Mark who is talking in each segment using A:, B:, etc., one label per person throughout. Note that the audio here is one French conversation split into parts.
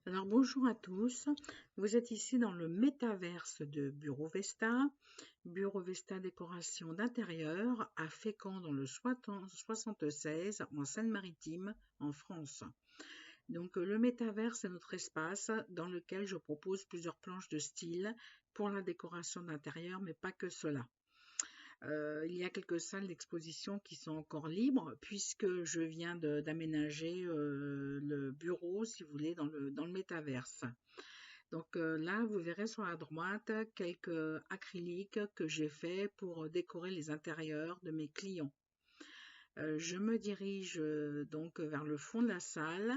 A: Alors bonjour à tous, vous êtes ici dans le métaverse de Bureau Vesta. Bureau Vesta décoration d'intérieur à Fécamp dans le 76 en Seine-Maritime en France. Donc le métaverse c'est notre espace dans lequel je propose plusieurs planches de style pour la décoration d'intérieur mais pas que cela. Il y a quelques salles d'exposition qui sont encore libres puisque je viens d'aménager le bureau, si vous voulez, dans le métaverse. Donc là, vous verrez sur la droite quelques acryliques que j'ai fait pour décorer les intérieurs de mes clients. Je me dirige donc vers le fond de la salle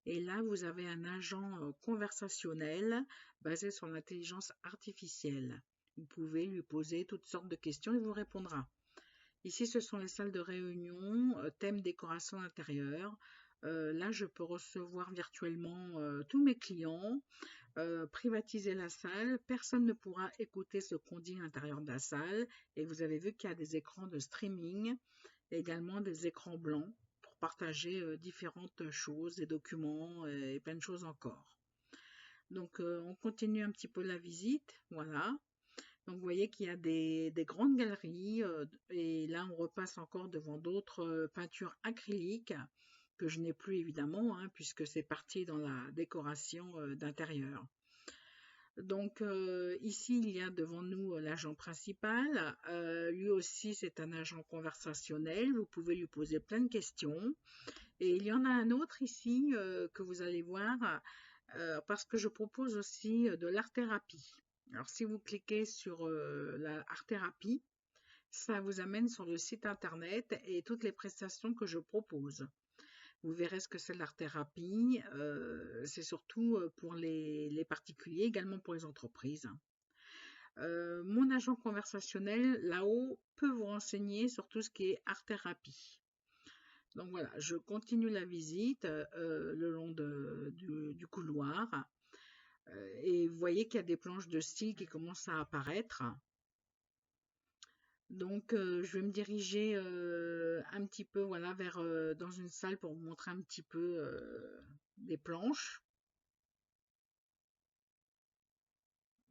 A: et là, vous avez un agent conversationnel basé sur l'intelligence artificielle. Vous pouvez lui poser toutes sortes de questions, il vous répondra. Ici, ce sont les salles de réunion, thème décoration intérieure. Là, je peux recevoir virtuellement tous mes clients, privatiser la salle. Personne ne pourra écouter ce qu'on dit à l'intérieur de la salle. Et vous avez vu qu'il y a des écrans de streaming, également des écrans blancs pour partager différentes choses, des documents et plein de choses encore. Donc, on continue un petit peu la visite. Voilà. Donc vous voyez qu'il y a des grandes galeries et là on repasse encore devant d'autres peintures acryliques que je n'ai plus évidemment puisque c'est parti dans la décoration d'intérieur. Donc ici il y a devant nous l'agent principal, lui aussi c'est un agent conversationnel, vous pouvez lui poser plein de questions et il y en a un autre ici que vous allez voir parce que je propose aussi de l'art-thérapie. Alors, si vous cliquez sur la art-thérapie, ça vous amène sur le site internet et toutes les prestations que je propose. Vous verrez ce que c'est l'art-thérapie. C'est surtout pour les particuliers, également pour les entreprises. Mon agent conversationnel, là-haut, peut vous renseigner sur tout ce qui est art-thérapie. Donc voilà, je continue la visite le long du couloir. Et vous voyez qu'il y a des planches de style qui commencent à apparaître. Donc je vais me diriger un petit peu voilà, vers dans une salle pour vous montrer un petit peu des planches.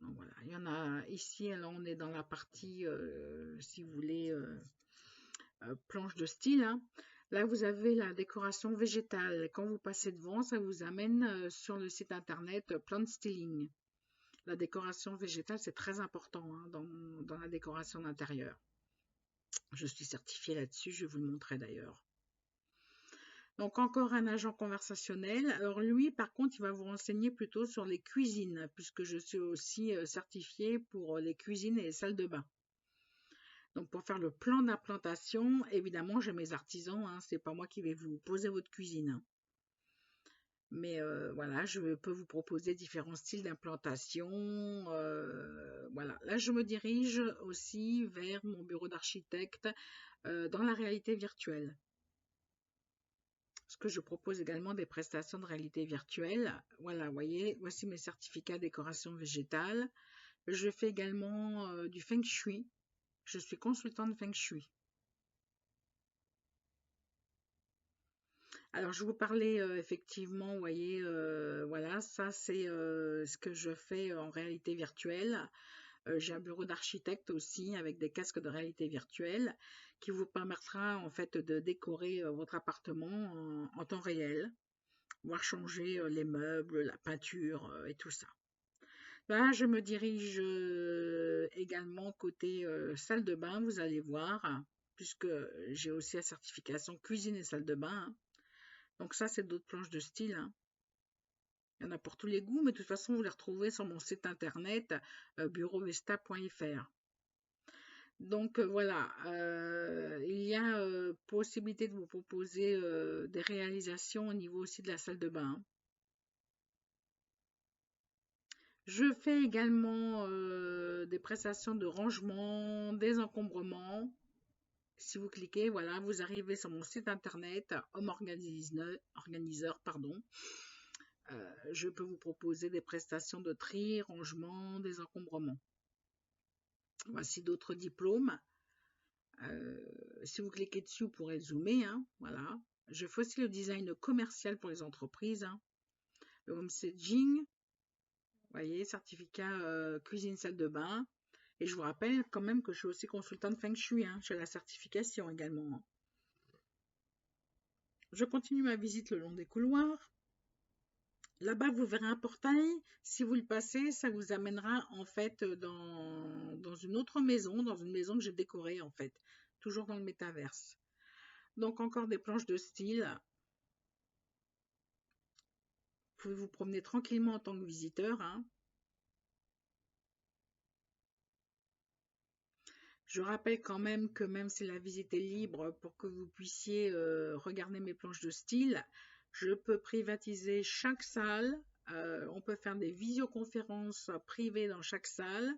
A: Donc voilà, il y en a ici, alors on est dans la partie, si vous voulez, planche de style. Là, vous avez la décoration végétale. Quand vous passez devant, ça vous amène sur le site internet Plant Styling. La décoration végétale, c'est très important dans la décoration d'intérieur. Je suis certifiée là-dessus, je vais vous le montrer d'ailleurs. Donc encore un agent conversationnel. Alors lui, par contre, il va vous renseigner plutôt sur les cuisines, puisque je suis aussi certifiée pour les cuisines et les salles de bain. Donc pour faire le plan d'implantation, évidemment, j'ai mes artisans, c'est pas moi qui vais vous poser votre cuisine. Mais voilà, je peux vous proposer différents styles d'implantation. Voilà, là je me dirige aussi vers mon bureau d'architecte dans la réalité virtuelle. Parce que je propose également des prestations de réalité virtuelle. Voilà, vous voyez, voici mes certificats décoration végétale. Je fais également du Feng Shui. Je suis consultante Feng Shui. Alors, je vous parlais effectivement, vous voyez, voilà, ça c'est ce que je fais en réalité virtuelle. J'ai un bureau d'architecte aussi avec des casques de réalité virtuelle qui vous permettra en fait de décorer votre appartement en temps réel, voire changer les meubles, la peinture et tout ça. Là, je me dirige également côté salle de bain, vous allez voir, puisque j'ai aussi la certification cuisine et salle de bain. Donc ça, c'est d'autres planches de style. Il y en a pour tous les goûts, mais de toute façon, vous les retrouvez sur mon site internet bureauvesta.fr. Donc voilà, il y a possibilité de vous proposer des réalisations au niveau aussi de la salle de bain. Je fais également des prestations de rangement, désencombrement. Si vous cliquez, voilà, vous arrivez sur mon site internet, Home Organiseur, pardon. Je peux vous proposer des prestations de tri, rangement, désencombrement. Voici d'autres diplômes. Si vous cliquez dessus, vous pourrez zoomer. Voilà. Je fais aussi le design commercial pour les entreprises. le homestaging, vous voyez, certificat cuisine salle de bain. Et je vous rappelle quand même que je suis aussi consultante Feng Shui, hein, j'ai la certification également, hein. Je continue ma visite le long des couloirs. Là-bas, vous verrez un portail. Si vous le passez, ça vous amènera en fait dans une autre maison, dans une maison que j'ai décorée en fait, toujours dans le métaverse. Donc encore des planches de style. Vous pouvez vous promener tranquillement en tant que visiteur, hein. Je rappelle quand même que même si la visite est libre, pour que vous puissiez regarder mes planches de style, je peux privatiser chaque salle. On peut faire des visioconférences privées dans chaque salle.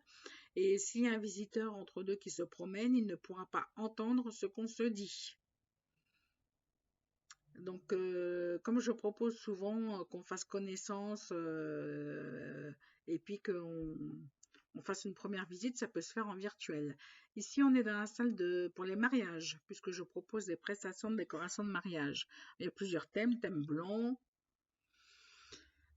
A: Et s'il y a un visiteur entre deux qui se promène, il ne pourra pas entendre ce qu'on se dit. Donc, comme je propose souvent qu'on fasse connaissance et puis qu'on fasse une première visite, ça peut se faire en virtuel. Ici, on est dans la salle pour les mariages, puisque je propose des prestations de décoration de mariage. Il y a plusieurs thèmes, thème blanc,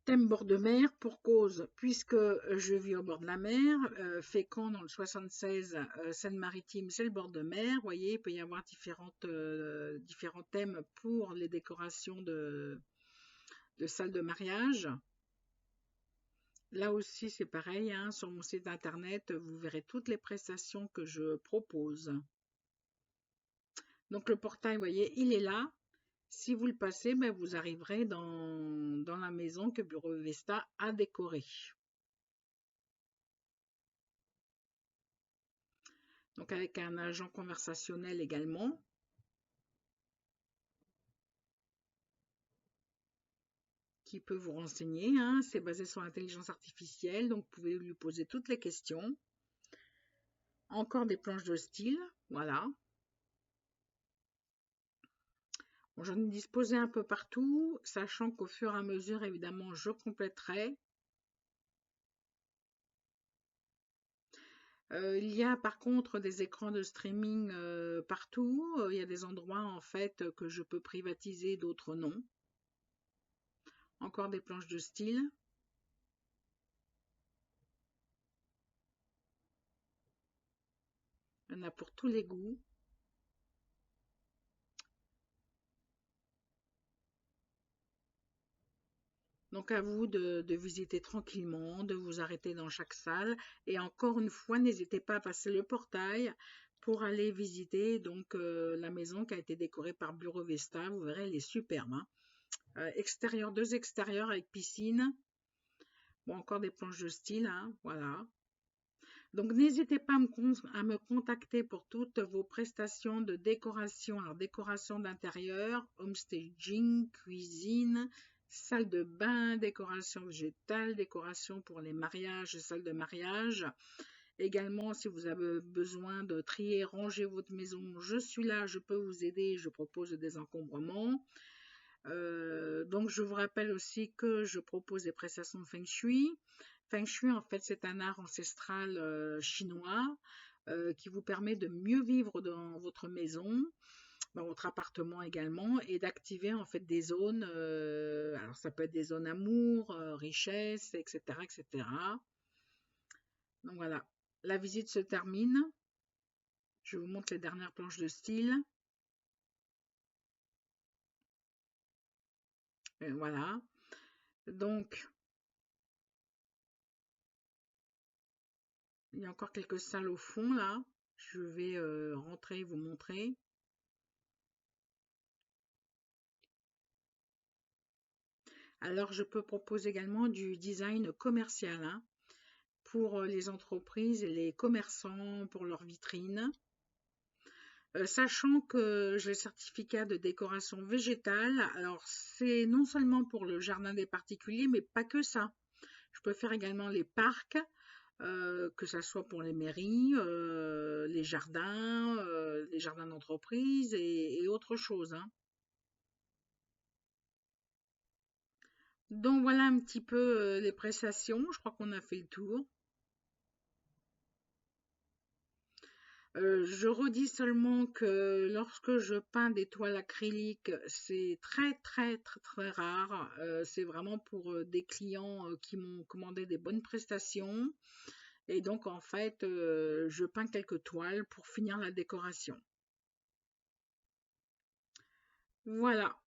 A: thème bord de mer, pour cause, puisque je vis au bord de la mer, Fécamp dans le 76, Seine-Maritime, c'est le bord de mer. Vous voyez, il peut y avoir différents thèmes pour les décorations de salles de mariage. Là aussi, c'est pareil, hein, sur mon site internet, vous verrez toutes les prestations que je propose. Donc le portail, vous voyez, il est là. Si vous le passez, ben, vous arriverez dans la maison que Bureau Vesta a décorée. Donc avec un agent conversationnel également. Qui peut vous renseigner, hein. C'est basé sur l'intelligence artificielle, donc vous pouvez lui poser toutes les questions. Encore des planches de style, voilà. Bon, j'en ai disposé un peu partout, sachant qu'au fur et à mesure, évidemment, je compléterai. Il y a par contre des écrans de streaming partout. Il y a des endroits en fait que je peux privatiser, d'autres non. Encore des planches de style. Il y en a pour tous les goûts. Donc à vous de visiter tranquillement, de vous arrêter dans chaque salle. Et encore une fois, n'hésitez pas à passer le portail pour aller visiter donc la maison qui a été décorée par Bureau Vesta. Vous verrez, elle est superbe, hein. Extérieur, deux extérieurs avec piscine. Bon, encore des planches de style, hein, voilà. Donc n'hésitez pas à me contacter pour toutes vos prestations de décoration. Alors décoration d'intérieur, homestaging, cuisine, salle de bain, décoration végétale, décoration pour les mariages, salle de mariage. Également, si vous avez besoin de trier, ranger votre maison, je suis là, je peux vous aider, je propose des encombrements. Donc je vous rappelle aussi que je propose des prestations de Feng Shui. Feng Shui, en fait, c'est un art ancestral chinois qui vous permet de mieux vivre dans votre maison, dans votre appartement également, et d'activer en fait des zones. Alors ça peut être des zones amour, richesse, etc., etc. Donc voilà, la visite se termine. Je vous montre les dernières planches de style. Et voilà. Donc, il y a encore quelques salles au fond là. Je vais rentrer et vous montrer. Alors, je peux proposer également du design commercial, hein, pour les entreprises et les commerçants pour leurs vitrines. Sachant que j'ai le certificat de décoration végétale, alors c'est non seulement pour le jardin des particuliers, mais pas que ça. Je peux faire également les parcs, que ça soit pour les mairies, les jardins d'entreprise et autre chose, hein. Donc voilà un petit peu les prestations. Je crois qu'on a fait le tour. Je redis seulement que lorsque je peins des toiles acryliques, c'est très très très très rare. C'est vraiment pour des clients qui m'ont commandé des bonnes prestations. Et donc en fait, je peins quelques toiles pour finir la décoration. Voilà.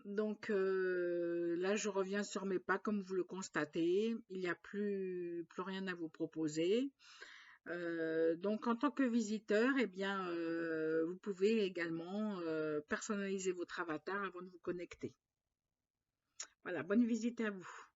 A: Donc là, je reviens sur mes pas comme vous le constatez. Il n'y a plus rien à vous proposer. Donc, en tant que visiteur, eh bien, vous pouvez également personnaliser votre avatar avant de vous connecter. Voilà, bonne visite à vous.